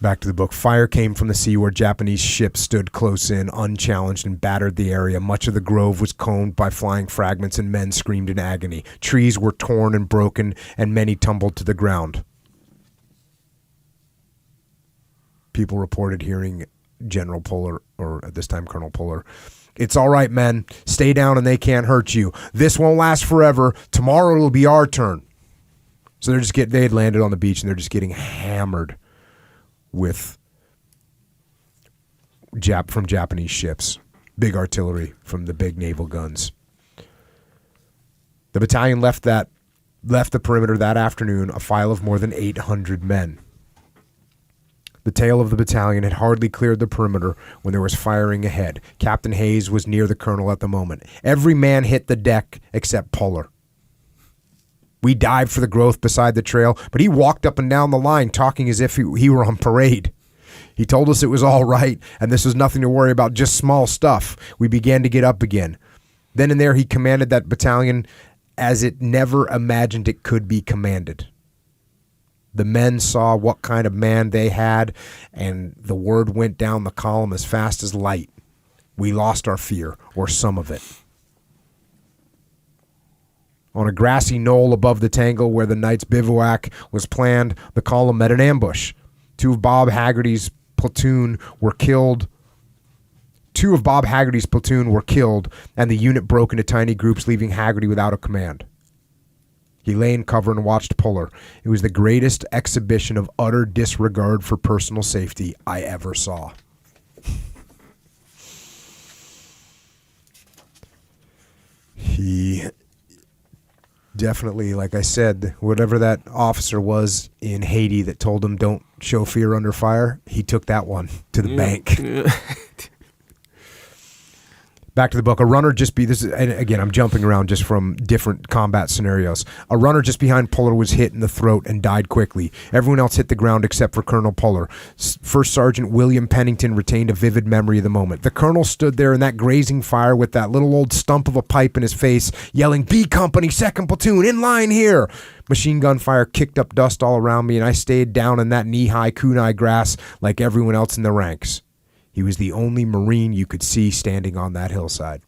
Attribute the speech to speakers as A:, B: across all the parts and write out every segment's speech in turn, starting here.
A: Back to the book. Fire came from the sea where Japanese ships stood close in, unchallenged, and battered the area. Much of the grove was combed by flying fragments, and men screamed in agony. Trees were torn and broken, and many tumbled to the ground. People reported hearing General Puller, or at this time Colonel Puller, "It's all right, men. Stay down and they can't hurt you. This won't last forever. Tomorrow it'll be our turn." So they had landed on the beach and they're just getting hammered with from Japanese ships, big artillery from the big naval guns. The battalion left the perimeter that afternoon, a file of more than 800 men. The tail of the battalion had hardly cleared the perimeter when there was firing ahead. Captain Hayes was near the colonel at the moment. Every man hit the deck except Puller. We dived for the growth beside the trail, but he walked up and down the line talking as if he were on parade. He told us it was all right and this was nothing to worry about, just small stuff. We began to get up again. Then and there he commanded that battalion as it never imagined it could be commanded. The men saw what kind of man they had, and the word went down the column as fast as light. We lost our fear, or some of it. On a grassy knoll above the tangle where the night's bivouac was planned, the column met an ambush. Two of Bob Haggerty's platoon were killed, and the unit broke into tiny groups, leaving Haggerty without a command. He lay in cover and watched Puller. It was the greatest exhibition of utter disregard for personal safety I ever saw. He definitely, like I said, whatever that officer was in Haiti that told him don't show fear under fire, he took that one to the bank. Back to the book. And again, I'm jumping around just from different combat scenarios. A runner just behind Puller was hit in the throat and died quickly. Everyone else hit the ground except for Colonel Puller. First Sergeant William Pennington retained a vivid memory of the moment. The colonel stood there in that grazing fire with that little old stump of a pipe in his face, yelling, "B Company, 2nd Platoon, in line here!" Machine gun fire kicked up dust all around me, and I stayed down in that knee-high kunai grass like everyone else in the ranks. He was the only Marine you could see standing on that hillside.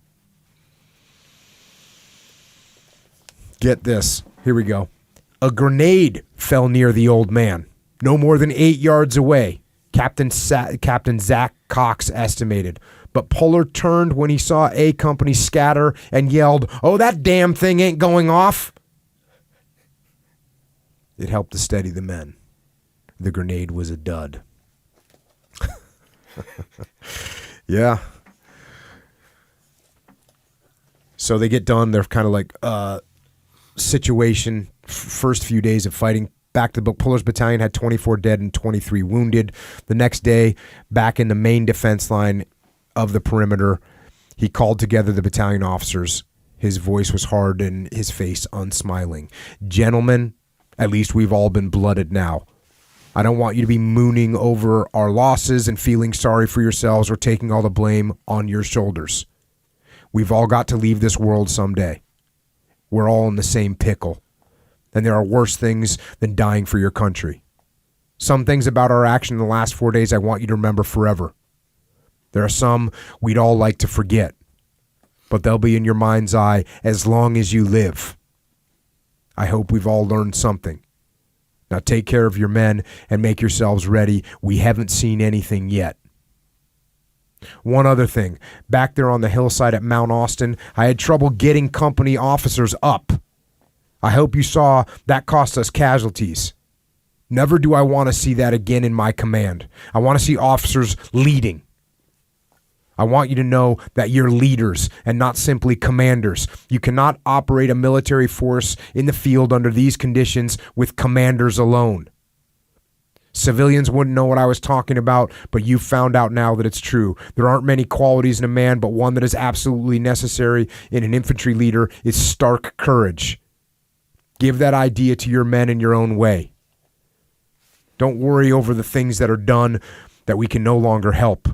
A: Get this. Here we go. A grenade fell near the old man, no more than 8 yards away. Captain Zach Cox estimated. But Puller turned when he saw A Company scatter and yelled, "Oh, that damn thing ain't going off." It helped to steady the men. The grenade was a dud. Yeah. So they get done. They're kind of like situation. First few days of fighting. Back to the book. Puller's battalion had 24 dead and 23 wounded. The next day, back in the main defense line of the perimeter, he called together the battalion officers. His voice was hard and his face unsmiling. "Gentlemen, at least we've all been blooded now. I don't want you to be mooning over our losses and feeling sorry for yourselves or taking all the blame on your shoulders. We've all got to leave this world someday. We're all in the same pickle. And there are worse things than dying for your country. Some things about our action in the last 4 days I want you to remember forever. There are some we'd all like to forget, but they'll be in your mind's eye as long as you live. I hope we've all learned something. Now take care of your men and make yourselves ready. We haven't seen anything yet." One other thing. Back there on the hillside at Mount Austin, I had trouble getting company officers up. I hope you saw that cost us casualties. Never do I want to see that again in my command. I want to see officers leading. I want you to know that you're leaders and not simply commanders. You cannot operate a military force in the field under these conditions with commanders alone. Civilians wouldn't know what I was talking about, but you found out now that it's true. There aren't many qualities in a man, but one that is absolutely necessary in an infantry leader is stark courage. Give that idea to your men in your own way. Don't worry over the things that are done that we can no longer help.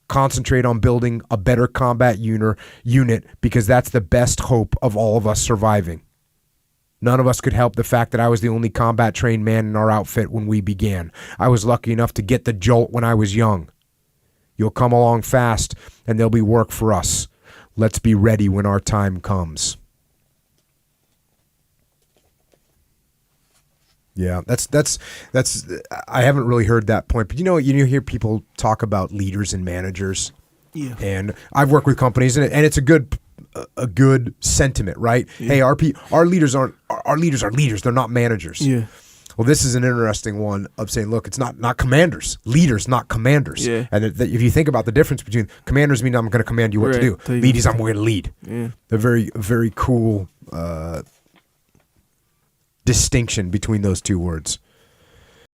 A: Concentrate on building a better combat unit because that's the best hope of all of us surviving. None of us could help the fact that I was the only combat-trained man in our outfit when we began. I was lucky enough to get the jolt when I was young. You'll come along fast, and there'll be work for us. Let's be ready when our time comes. Yeah, that's. I haven't really heard that point, but you hear people talk about leaders and managers.
B: Yeah.
A: And I've worked with companies, and it's a good sentiment, right? Yeah. Hey, our leaders are leaders. They're not managers.
B: Yeah.
A: Well, this is an interesting one of saying, look, it's not commanders. Leaders, not commanders.
B: Yeah.
A: And if you think about the difference between commanders mean I'm going to command you what to do. Leaders, I'm going to lead.
B: Yeah.
A: A very, very cool distinction between those two words.